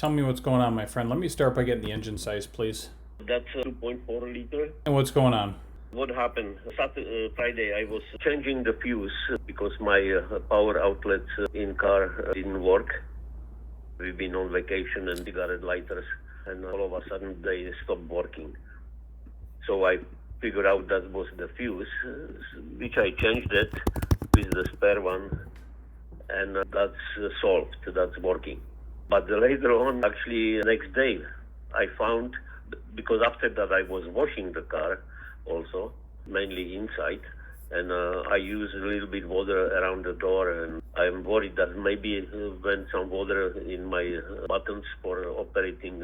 Tell me what's going on, my friend. Let me start by getting the engine size, please. That's a 2.4 liter. And what's going on? What happened? Friday, I was changing the fuse because my power outlets in car didn't work. We've been on vacation and cigarette lighters, and all of a sudden they stopped working. So I figured out that was the fuse, which I changed it with the spare one, and that's solved. That's working. But later on, actually, next day, I found, because after that I was washing the car also, mainly inside, and I used a little bit water around the door, and I'm worried that maybe went some water in my buttons for operating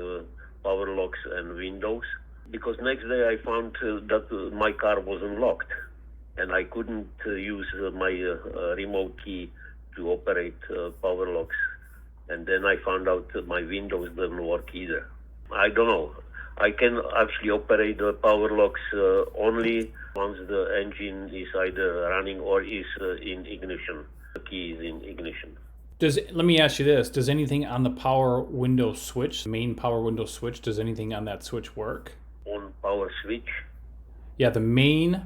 power locks and windows. Because next day I found that my car wasn't locked, and I couldn't use my remote key to operate power locks. And then I found out that my windows didn't work either. I don't know. I can actually operate the power locks only once the engine is either running or is in ignition. The key is in ignition. Let me ask you this. Does anything on the power window switch, the main power window switch, does anything on that switch work? On power switch? Yeah, the main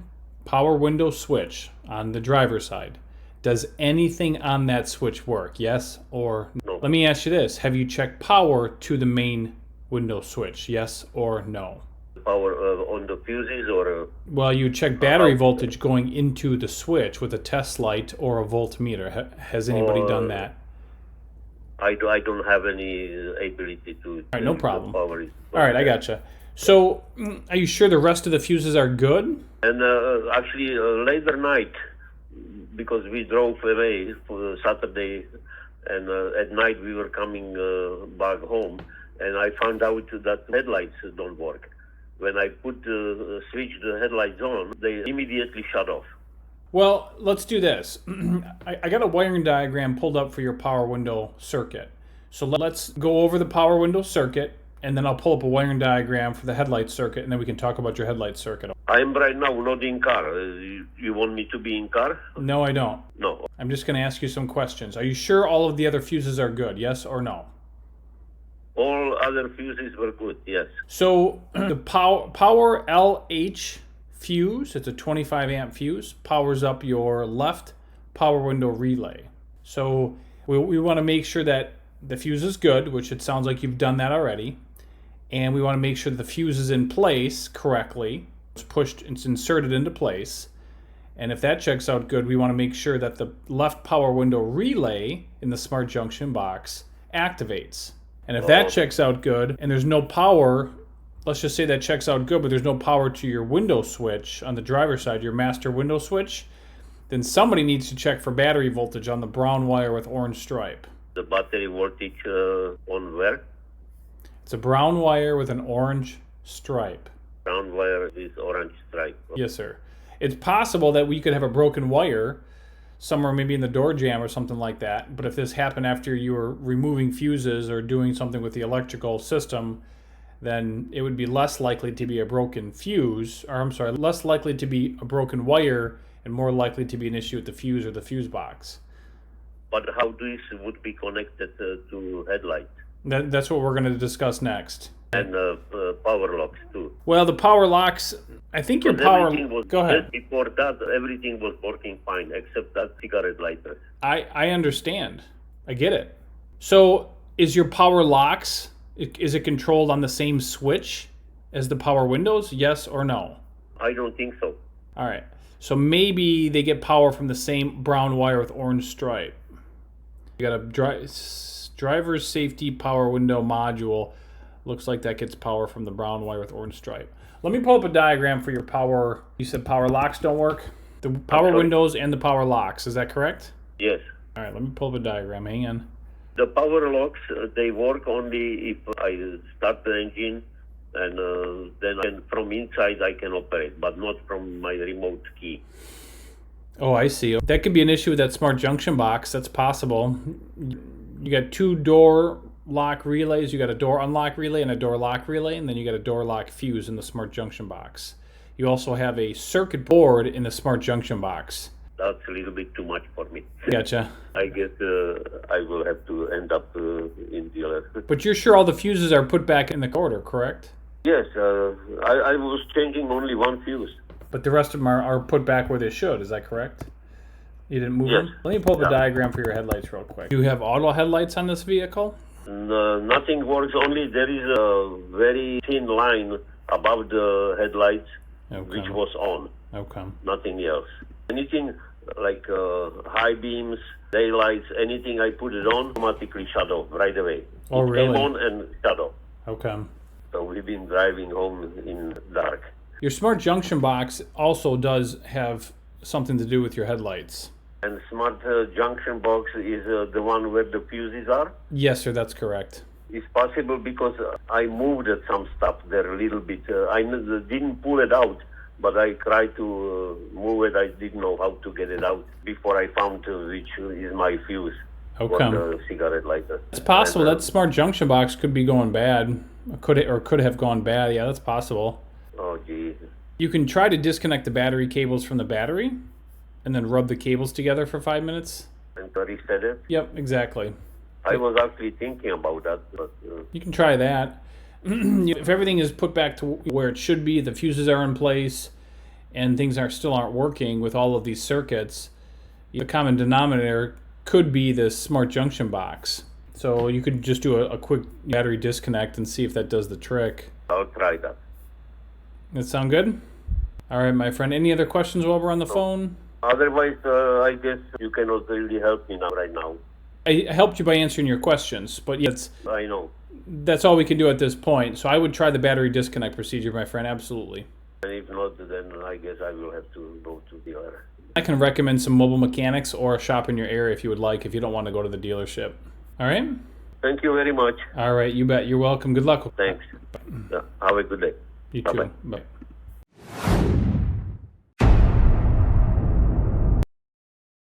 power window switch on the driver's side. Does anything on that switch work? Yes or no? Let me ask you this. Have you checked power to the main window switch? Yes or no? Power on the fuses or? Well, you check battery voltage going into the switch with a test light or a voltmeter. Has anybody done that? I don't have any ability to. All right, no problem. Power is all right, I gotcha. So, are you sure the rest of the fuses are good? And actually, later night, because we drove away for Saturday, and at night we were coming back home, and I found out that headlights don't work. When I switch the headlights on, they immediately shut off. Well, let's do this. I got a wiring diagram pulled up for your power window circuit. So let's go over the power window circuit, and then I'll pull up a wiring diagram for the headlight circuit, and then we can talk about your headlight circuit. I'm right now not in car. You want me to be in car? No, I don't. No. I'm just going to ask you some questions. Are you sure all of the other fuses are good? Yes or no? All other fuses were good, yes. So the power LH fuse, it's a 25 amp fuse, powers up your left power window relay. So we want to make sure that the fuse is good, which it sounds like you've done that already. And we want to make sure that the fuse is in place correctly. It's inserted into place. And if that checks out good, we want to make sure that the left power window relay in the smart junction box activates. And if that checks out good and there's no power, let's just say that checks out good, but there's no power to your window switch on the driver's side, your master window switch, then somebody needs to check for battery voltage on the brown wire with orange stripe. The battery voltage on where? It's a brown wire with an orange stripe. Brown wire with orange stripe. Yes, sir. It's possible that we could have a broken wire somewhere maybe in the door jamb or something like that. But if this happened after you were removing fuses or doing something with the electrical system, then it would be less likely to be a broken fuse, or I'm sorry, less likely to be a broken wire and more likely to be an issue with the fuse or the fuse box. But how this would be connected to headlight? That's what we're going to discuss next. And power locks too. Well, the power locks, I think your power... Go ahead. Before that, everything was working fine, except that cigarette lighter. I understand. I get it. So is your power locks, is it controlled on the same switch as the power windows? Yes or no? I don't think so. All right. So maybe they get power from the same brown wire with orange stripe. You got a driver's safety power window module. Looks like that gets power from the brown wire with orange stripe. Let me pull up a diagram for your power. You said power locks don't work? The power windows and the power locks. Is that correct? Yes. All right, let me pull up a diagram. Hang on. The power locks, they work only if I start the engine, and then from inside I can operate, but not from my remote key. Oh, I see. That could be an issue with that smart junction box. That's possible. You got two door lock relays. You got a door unlock relay and a door lock relay, and then you got a door lock fuse in the smart junction box. You also have a circuit board in the smart junction box. That's a little bit too much for me. Gotcha. I guess I will have to end up in dealer. But you're sure all the fuses are put back in the order, correct? Yes, I was changing only one fuse. But the rest of them are put back where they should, is that correct? You didn't move Yes. them? Let me pull up a Yeah. diagram for your headlights real quick. Do you have auto headlights on this vehicle? Nothing works, only there is a very thin line above the headlights, Okay. which was on. Okay. Nothing else. Anything like high beams, daylights, anything I put it on, automatically shut off right away. Oh, It really? came on and shut off. Okay. So we've been driving home in dark. Your smart junction box also does have something to do with your headlights. And smart junction box is the one where the fuses are. Yes, sir, that's correct. It's possible because I moved some stuff there a little bit. I didn't pull it out, but I tried to move it. I didn't know how to get it out before I found which is my fuse for Okay. the cigarette lighter. It's possible And, that smart junction box could be going bad. Could have gone bad. Yeah, that's possible. Oh, gee. You can try to disconnect the battery cables from the battery and then rub the cables together for 5 minutes. And reset it. Yep, exactly. I was actually thinking about that, but You can try that. If everything is put back to where it should be, the fuses are in place, and things still aren't working with all of these circuits, the common denominator could be this smart junction box. So you could just do a quick battery disconnect and see if that does the trick. I'll try that. That sound good? All right, my friend. Any other questions while we're on the phone? Otherwise, I guess you cannot really help me now, right now. I helped you by answering your questions, but yes, I know. that's all we can do at this point. So I would try the battery disconnect procedure, my friend. Absolutely. And if not, then I guess I will have to go to the other. I can recommend some mobile mechanics or a shop in your area if you would like, if you don't want to go to the dealership. All right? Thank you very much. All right, you bet. You're welcome. Good luck. Thanks. Have a good day. You too. Bye-bye. Bye.